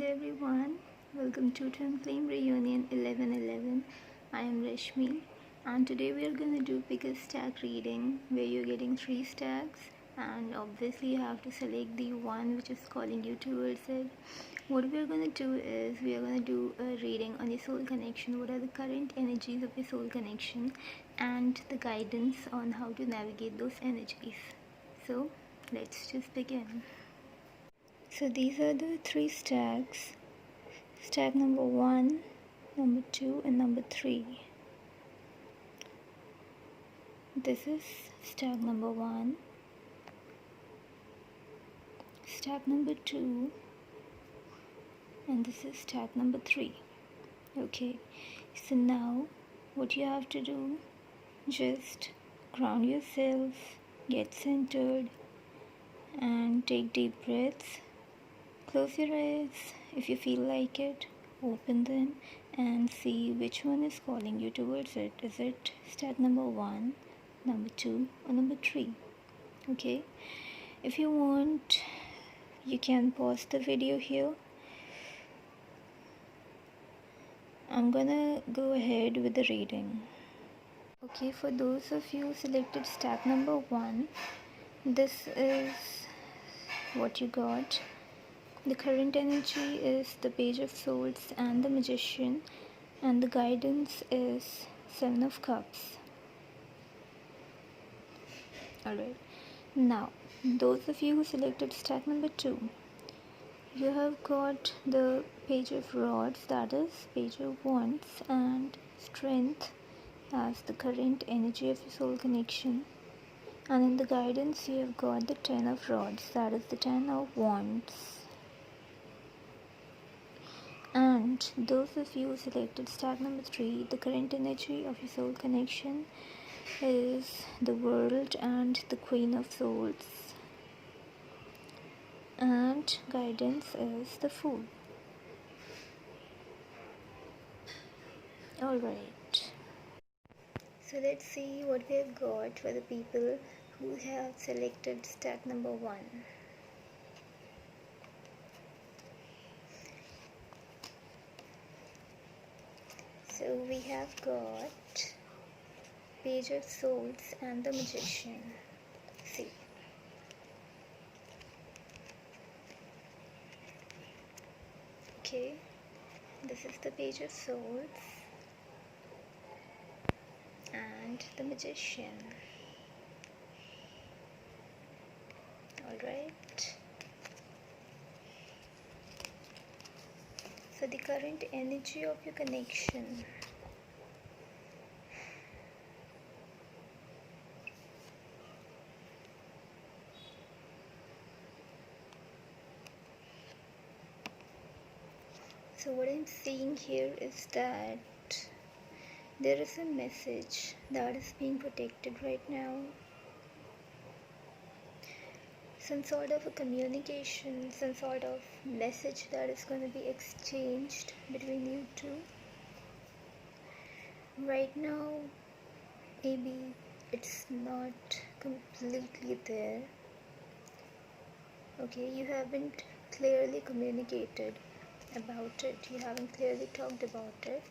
there everyone, welcome to Twin Flame Reunion 1111. I am Rashmi and today we are going to do pick a stack reading where you're getting 3 stacks and obviously you have to select the one which is calling you towards it. What we are going to do is we are going to do a reading on your soul connection, what are the current energies of your soul connection and the guidance on how to navigate those energies. So let's just begin. So these are the 3 stacks, stack number 1, number 2 and number 3. This is stack number 1, stack number 2 and this is stack number 3. Okay, so now what you have to do, just ground yourself, get centered and take deep breaths. Close your eyes if you feel like it, open them and see which one is calling you towards it. Is it stack number 1, number 2 or number 3? Okay, if you want you can pause the video here. I'm gonna go ahead with the reading. Okay, for those of you who selected stack number 1, this is what you got. The current energy is the Page of Swords and the Magician, and the guidance is 7 of Cups. Alright, now those of you who selected stack number 2, you have got the Page of Rods, that is Page of Wands and Strength as the current energy of your soul connection, and in the guidance you have got the 10 of Rods, that is the 10 of Wands. And those of you who selected stack number 3, the current energy of your soul connection is the World and the Queen of Swords, and guidance is the Fool. Alright, so let's see what we have got for the people who have selected stack number 1. So we have got Page of Swords and the Magician. See. Okay, this is the Page of Swords and the Magician. Alright. So the current energy of your connection. So what I'm seeing here is that there is a message that is being protected right now. Some sort of a communication, some sort of message that is going to be exchanged between you two. Right now, maybe it's not completely there. Okay, you haven't clearly communicated about it, you haven't clearly talked about it.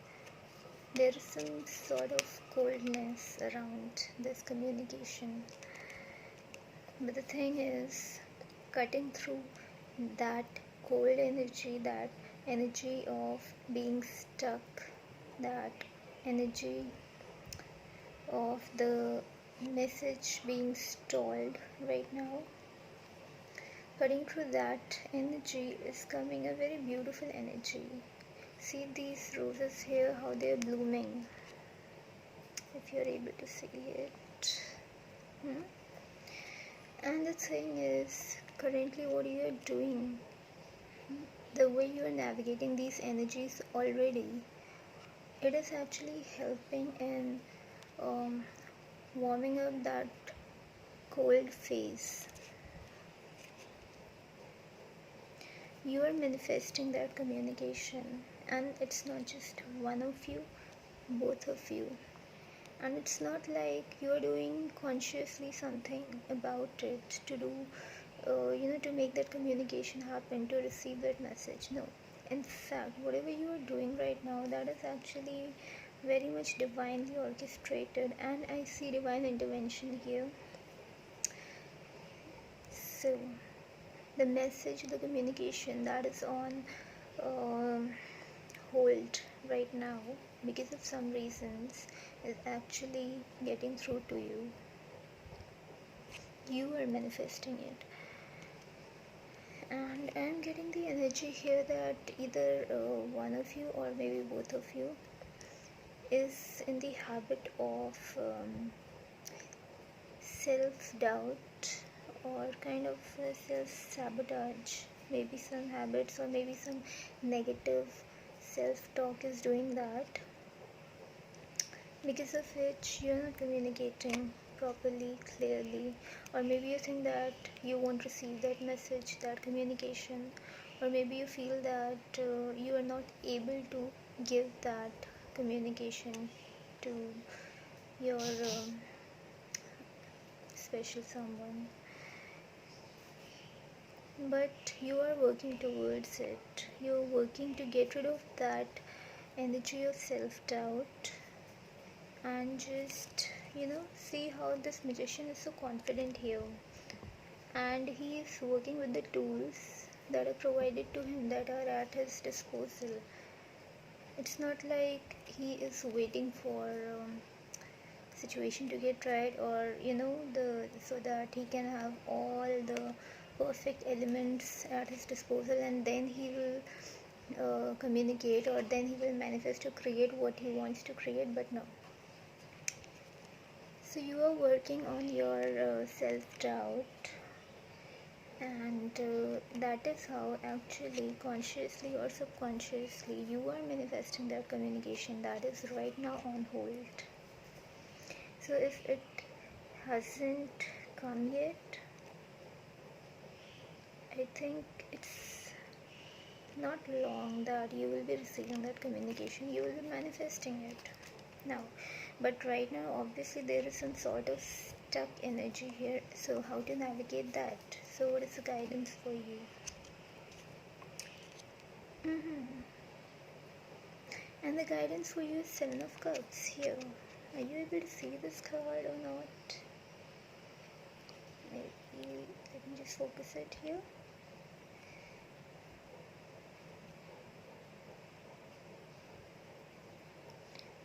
There is some sort of coldness around this communication. But the thing is, cutting through that cold energy, that energy of being stuck, that energy of the message being stalled right now, cutting through that energy is coming a very beautiful energy. See these roses here, how they are blooming, if you're able to see it. And the thing is, currently what you are doing, the way you are navigating these energies already, it is actually helping in warming up that cold phase. You are manifesting that communication, and it's not just one of you, both of you. And it's not like you are doing consciously something about it to do, to make that communication happen, to receive that message. No, in fact, whatever you are doing right now, that is actually very much divinely orchestrated, and I see divine intervention here. So the message, the communication that is on hold right now because of some reasons is actually getting through to you. You are manifesting it. And I'm getting the energy here that either one of you or maybe both of you is in the habit of self-doubt or kind of self-sabotage. Maybe some habits or maybe some negative self-talk is doing that, because of which you're not communicating properly, clearly, or maybe you think that you won't receive that message, that communication, or maybe you feel that you are not able to give that communication to your special someone. But you are working towards it. You're working to get rid of that energy of self-doubt and just see how this magician is so confident here, and he is working with the tools that are provided to him, that are at his disposal. It's not like he is waiting for situation to get right, or so that he can have all the perfect elements at his disposal and then he will communicate, or then he will manifest to create what he wants to create. But no. So you are working on your self-doubt, and that is how actually consciously or subconsciously you are manifesting that communication that is right now on hold. So if it hasn't come yet, I think it's not long that you will be receiving that communication. You will be manifesting it now. But right now, obviously, there is some sort of stuck energy here. So how to navigate that? So what is the guidance for you? And the guidance for you is Seven of Cups here. Are you able to see this card or not? Maybe let me just focus it here.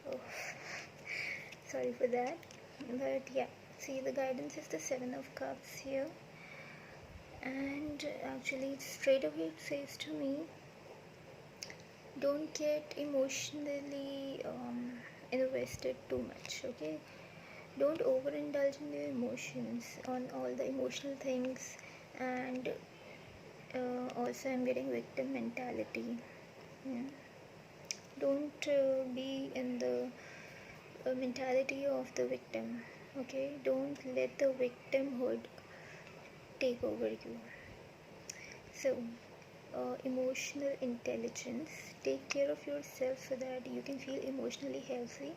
Oh, sorry for that. But yeah, see, the guidance is the Seven of Cups here. And actually, straight away it says to me, don't get emotionally invested too much, okay? Don't overindulge in your emotions, on all the emotional things. And also I'm getting victim mentality. Yeah. Don't be in the mentality of the victim, okay? Don't let the victimhood take over you. So emotional intelligence, take care of yourself so that you can feel emotionally healthy.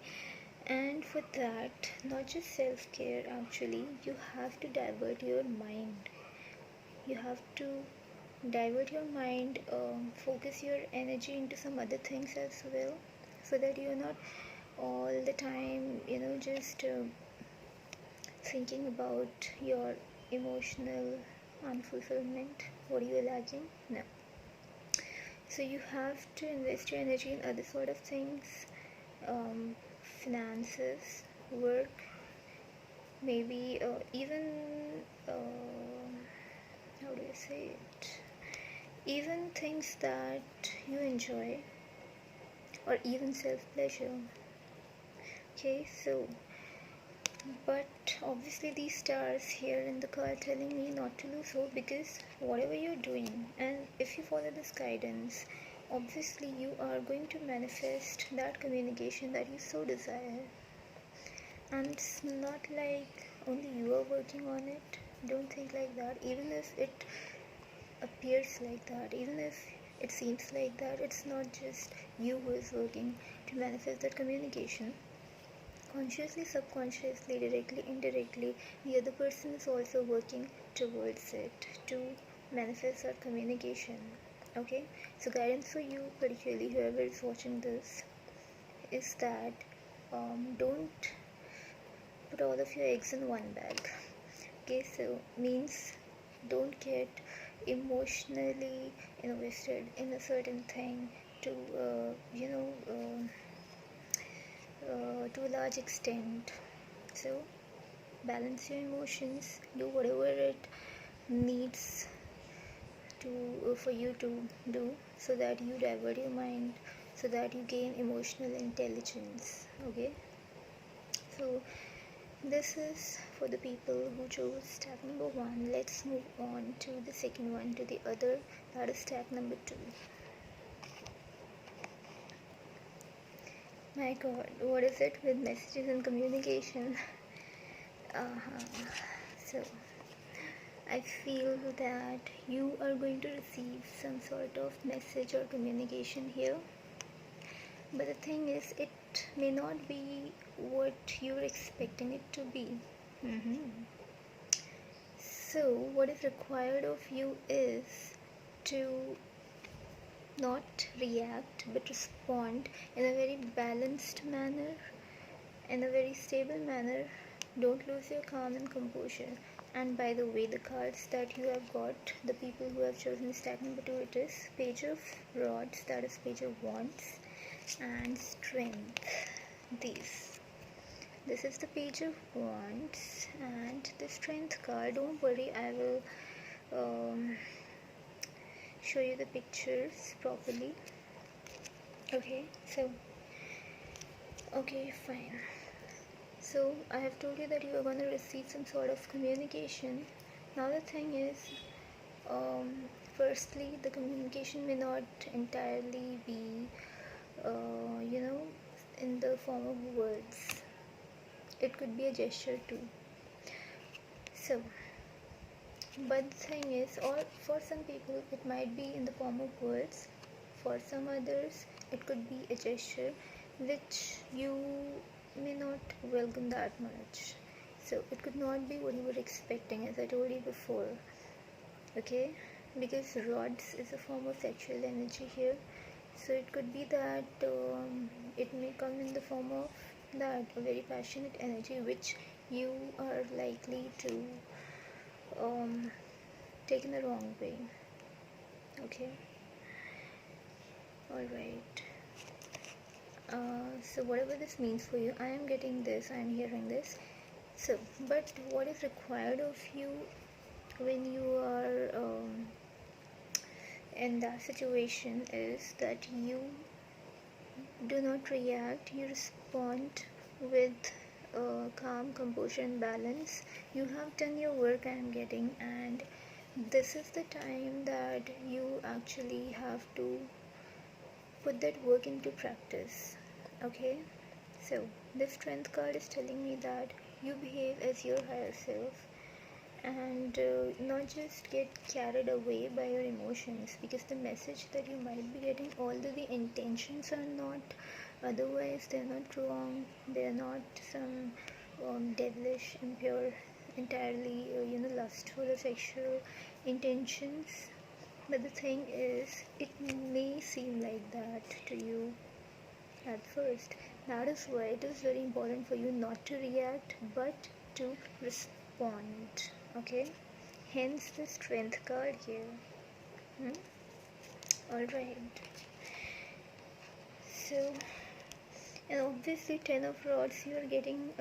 And for that, not just self-care, actually you have to divert your mind. You have to divert your mind, focus your energy into some other things as well, so that you're not all the time just thinking about your emotional unfulfillment. What are you lacking? No. So you have to invest your energy in other sort of things, finances, work, maybe even how do I say it, even things that you enjoy, or even self-pleasure. Okay, so but obviously these stars here in the card telling me not to lose hope, because whatever you're doing, and if you follow this guidance, obviously you are going to manifest that communication that you so desire. And it's not like only you are working on it. Don't think like that. Even if it appears like that, even if it seems like that, it's not just you who is working to manifest that communication. Consciously, subconsciously, directly, indirectly, the other person is also working towards it to manifest that communication. Okay, so guidance for you, particularly whoever is watching this, is that don't put all of your eggs in one bag. Okay, so means don't get emotionally invested in a certain thing to to a large extent. So balance your emotions, do whatever it needs to for you to do, so that you divert your mind, so that you gain emotional intelligence. Okay, so this is for the people who chose step number 1. Let's move on to the second one, to the other, that is step number 2. My god, what is it with messages and communication? So I feel that you are going to receive some sort of message or communication here, but the thing is, it may not be what you're expecting it to be. So what is required of you is to not react but respond in a very balanced manner, in a very stable manner. Don't lose your calm and composure. And by the way, the cards that you have got, the people who have chosen stack number 2, it is Page of Rods, that is Page of Wands, and Strength. This is the Page of Wands and the Strength card. Don't worry, I will show you the pictures properly. Okay, fine. So I have told you that you are going to receive some sort of communication. Now the thing is, firstly, the communication may not entirely be in the form of words. It could be a gesture too. So but the thing is, or for some people it might be in the form of words, for some others it could be a gesture which you may not welcome that much. So it could not be what you were expecting, as I told you before. Okay, because rods is a form of sexual energy here, so it could be that it may come in the form of that, a very passionate energy which you are likely to take in the wrong way. Okay, alright. So whatever this means for you, I am getting this, I am hearing this. So but what is required of you when you are in that situation is that you do not react, you respond with calm, composure and balance. You have done your work, I am getting, and this is the time that you actually have to put that work into practice. Okay, so the Strength card is telling me that you behave as your higher self, and not just get carried away by your emotions, because the message that you might be getting, although the intentions are not otherwise, they're not wrong, they're not some devilish, impure, entirely lustful or sexual intentions, but the thing is, it may seem like that to you at first. That is why it is very important for you not to react but to respond. Okay, hence the Strength card here. Alright, so, and obviously 10 of Rods, you are getting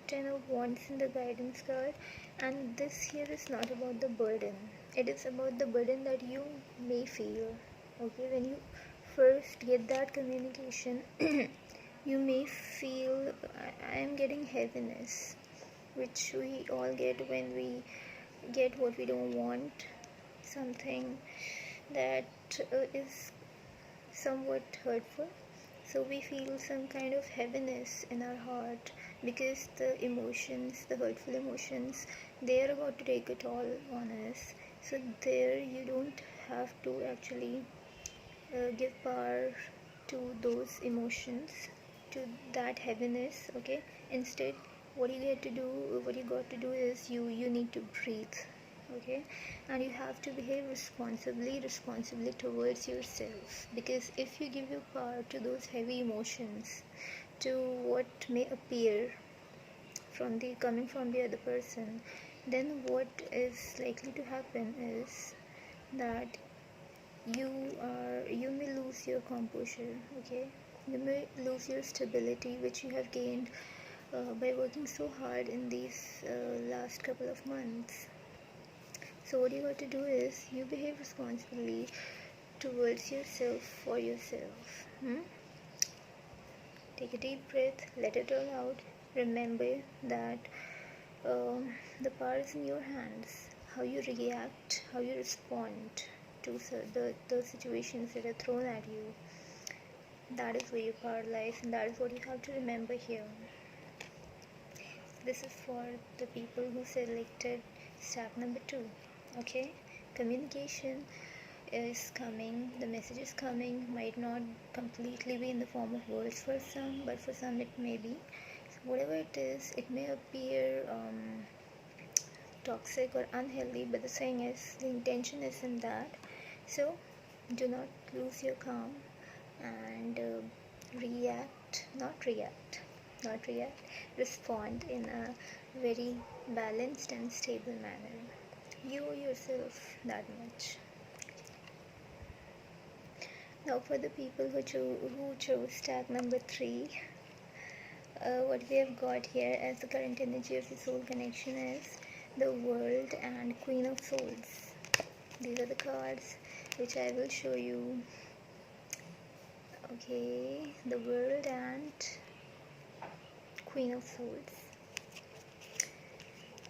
10 of Wands in the guidance card, and this here is not about the burden, it is about the burden that you may feel. Okay, when you first get that communication you may feel, I am getting heaviness, which we all get when we get what we don't want, something that is somewhat hurtful. So we feel some kind of heaviness in our heart, because the emotions, the hurtful emotions, they are about to take a toll on us. So there you don't have to actually give power to those emotions, to that heaviness. Okay, instead what you got to do is you need to breathe. okay? And you have to behave responsibly towards yourself, because if you give your power to those heavy emotions, to what may appear from the coming from the other person, then what is likely to happen is that you may lose your composure, okay? You may lose your stability, which you have gained by working so hard in these last couple of months. So what you got to do is you behave responsibly towards yourself, for yourself. Take a deep breath, let it all out. Remember that the power is in your hands. How you react, how you respond to the situations that are thrown at you, that is where your power lies, and that is what you have to remember here. This is for the people who selected step number 2. Okay, communication is coming, the message is coming, might not completely be in the form of words for some, but for some it may be. So whatever it is, it may appear toxic or unhealthy, but the thing is, the intention isn't that. So do not lose your calm and not react, respond in a very balanced and stable manner. You owe yourself that much. Now for the people who chose tag number 3, what we have got here as the current energy of the soul connection is the World and Queen of Swords. These are the cards which I will show you. Okay, the World and Queen of Swords.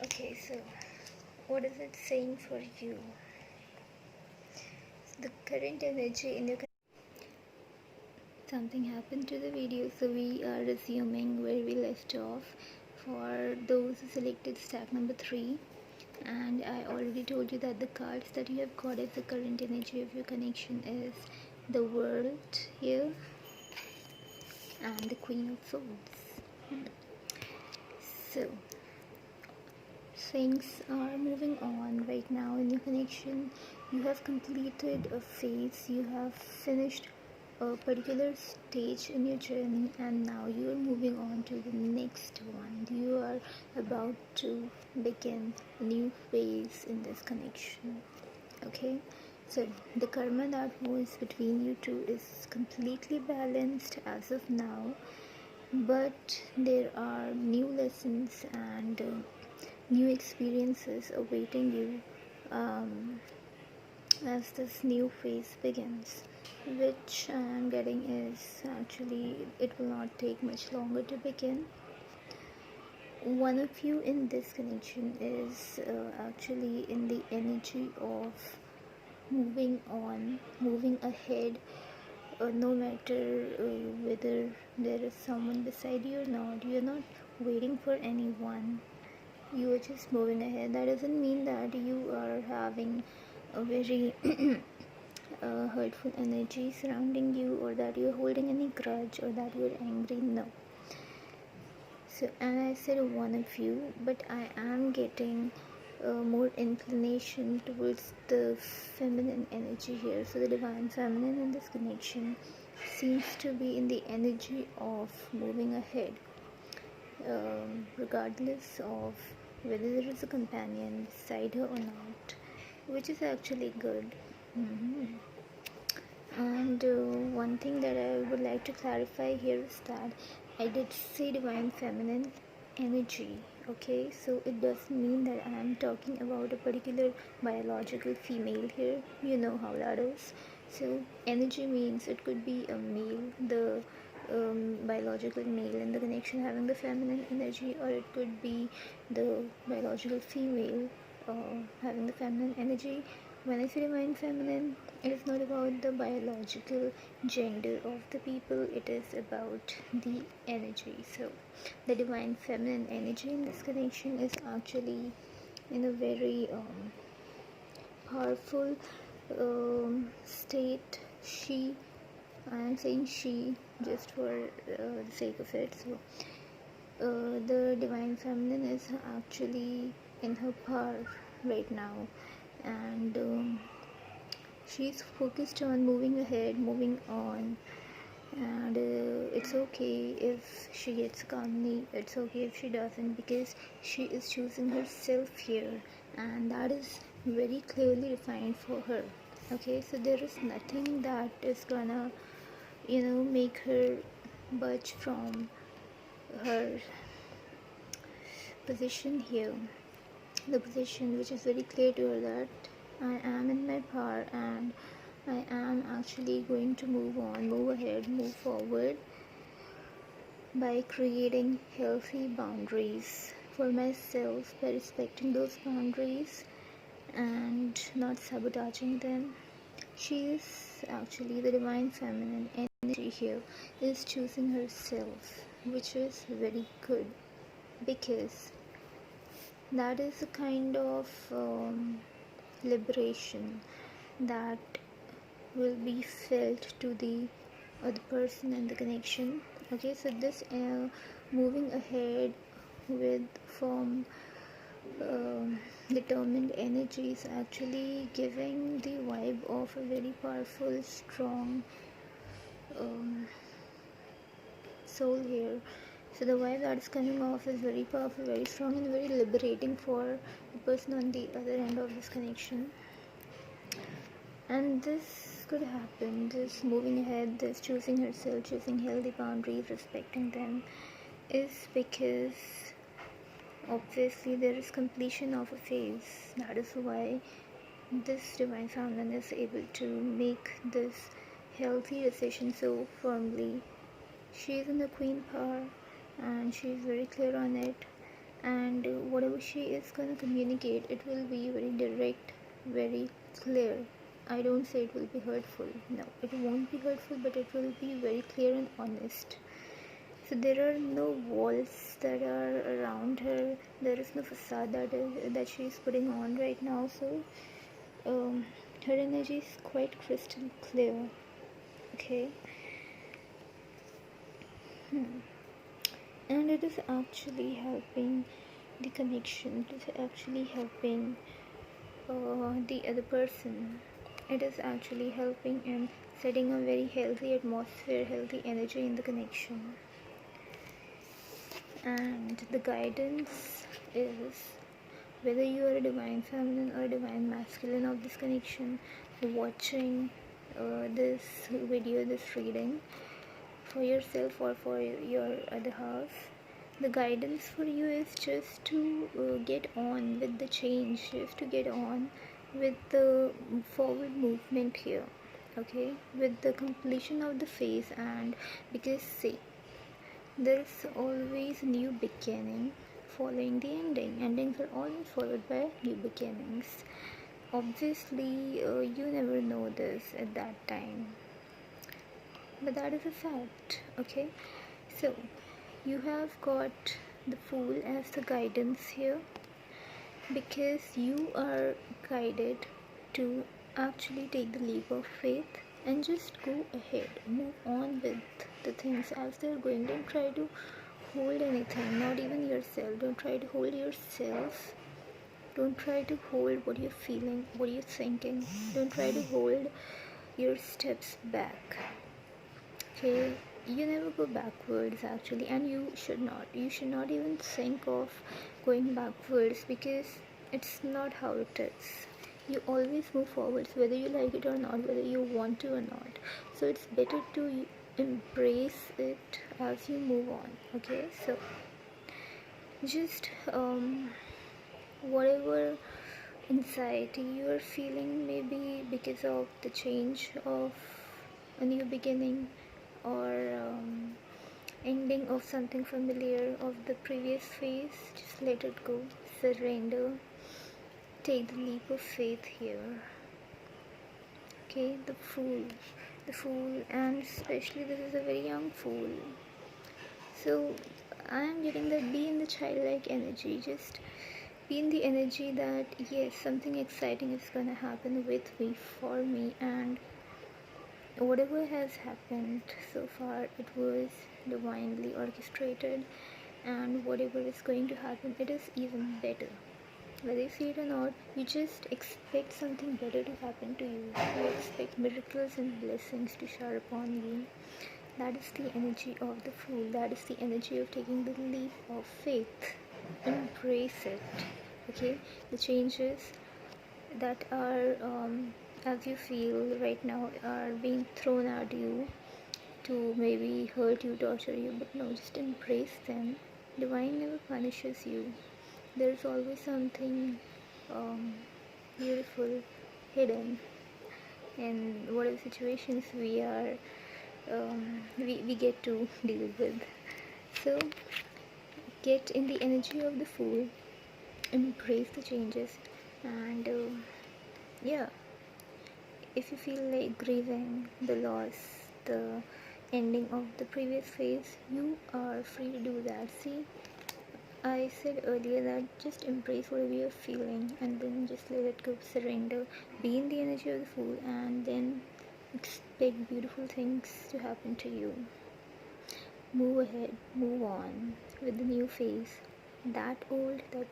Okay, so what is it saying for you? The current energy in your something happened to the video, so we are resuming where we left off for those who selected stack number 3. And I already told you that the cards that you have got as the current energy of your connection is the World here and the Queen of Swords. So things are moving on right now in your connection. You have completed a phase, you have finished a particular stage in your journey, and now you are moving on to the next one. You are about to begin a new phase in this connection. Okay, so the karma that was between you two is completely balanced as of now, but there are new lessons and new experiences awaiting you as this new phase begins, which I am getting is actually it will not take much longer to begin. One of you in this connection is actually in the energy of moving on, moving ahead, no matter whether there is someone beside you or not. You're not waiting for anyone, you are just moving ahead. That doesn't mean that you are having a very hurtful energy surrounding you, or that you're holding any grudge, or that you're angry. No. So, and I said one of you, but I am getting more inclination towards the feminine energy here. So the divine feminine in this connection seems to be in the energy of moving ahead, regardless of whether there is a companion beside her or not, which is actually good. And one thing that I would like to clarify here is that I did say divine feminine energy. Okay, so it doesn't mean that I am talking about a particular biological female here. You know how that is. So energy means it could be a male, the biological male in the connection having the feminine energy, or it could be the biological female having the feminine energy. When I say divine feminine, it is not about the biological gender of the people, it is about the energy. So the divine feminine energy in this connection is actually in a very powerful state. I am saying she just for the sake of it. So the divine feminine is actually in her power. right now, and she's focused on moving ahead, moving on, and it's okay if she gets calmly, it's okay if she doesn't, because she is choosing herself here, and that is very clearly defined for her. Okay, so there is nothing that is gonna make her budge from her position here, the position which is very clear to her, that I am in my power and I am actually going to move on, move ahead, move forward by creating healthy boundaries for myself, by respecting those boundaries and not sabotaging them. She is actually, the divine feminine energy here is choosing herself, which is very good, because that is a kind of liberation that will be felt to the other person and the connection. Okay, so this moving ahead with from determined energy is actually giving the vibe of a very powerful, strong soul here. So the vibe that is coming off is very powerful, very strong, and very liberating for the person on the other end of this connection. And this could happen, this moving ahead, this choosing herself, choosing healthy boundaries, respecting them, is because obviously there is completion of a phase. That is why this divine feminine is able to make this healthy decision so firmly. She is in the queen power and she is very clear on it, and whatever she is going to communicate, it will be very direct, very clear. I don't say it will be hurtful. No, it won't be hurtful, but it will be very clear and honest. So there are no walls that are around her. There is no facade that she is putting on right now. So her energy is quite crystal clear. Okay. And it is actually helping the connection. It is actually helping the other person. It is actually helping in setting a very healthy atmosphere, healthy energy in the connection. And the guidance is, whether you are a divine feminine or a divine masculine of this connection, watching this video, this reading for yourself or for your other half, the guidance for you is just to get on with the change, just to get on with the forward movement here. Okay, with the completion of the phase. And because see, there is always a new beginning following the ending. Endings are always followed by new beginnings. Obviously you never know this at that time, but that is a fact. Okay, so you have got the Fool as the guidance here, because you are guided to actually take the leap of faith and just go ahead, move on with the things as they're going. Don't try to hold anything, not even yourself. Don't try to hold yourself. Don't try to hold what you're feeling, what you're thinking. Don't try to hold your steps back. Okay, you never go backwards actually, and you should not even think of going backwards, because it's not how it is. You always move forwards, whether you like it or not, whether you want to or not. So it's better to embrace it as you move on. Okay, so just whatever anxiety you are feeling, maybe because of the change of a new beginning, or ending of something familiar of the previous phase, just let it go, surrender, take the leap of faith here. Okay, the Fool, and especially this is a very young Fool. So I am getting that be in the childlike energy, just be in the energy that yes, something exciting is gonna happen with me, for me, and whatever has happened so far, it was divinely orchestrated, and whatever is going to happen, it is even better. whether you see it or not, you just expect something better to happen to you. You expect miracles and blessings to shower upon you. That is the energy of the Fool. That is the energy of taking the leap of faith. Embrace it. Okay, the changes that are, as you feel right now, are being thrown at you to maybe hurt you, torture you, but no, just embrace them. Divine never punishes you. There's always something beautiful hidden in whatever situations we get to deal with. So get in the energy of the Fool, embrace the changes, and yeah, if you feel like grieving the loss, the ending of the previous phase, you are free to do that. See, I said earlier that just embrace whatever you're feeling and then just let it go, surrender, be in the energy of the Fool, and then expect beautiful things to happen to you. Move ahead, move on with the new phase. That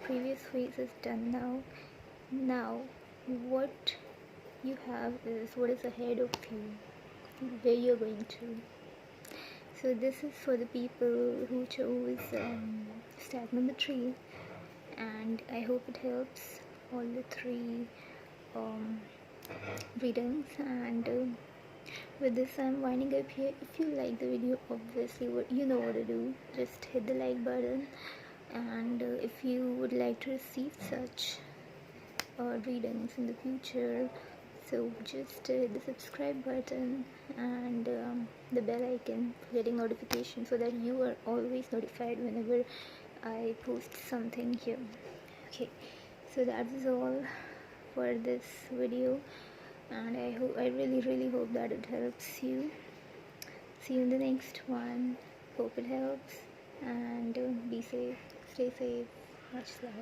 previous phase is done now. Now, what you have is what is ahead of you, where you're going to. So this is for the people who chose stack number 3, and I hope it helps all the 3 um, readings. And with this, I'm winding up here. If you like the video, obviously you know what to do. Just hit the like button, and if you would like to receive such readings in the future, so just hit the subscribe button and the bell icon for getting notifications, so that you are always notified whenever I post something here. Okay, so that is all for this video, and I really hope that it helps you. See you in the next one. Hope it helps, and be safe, stay safe, much love.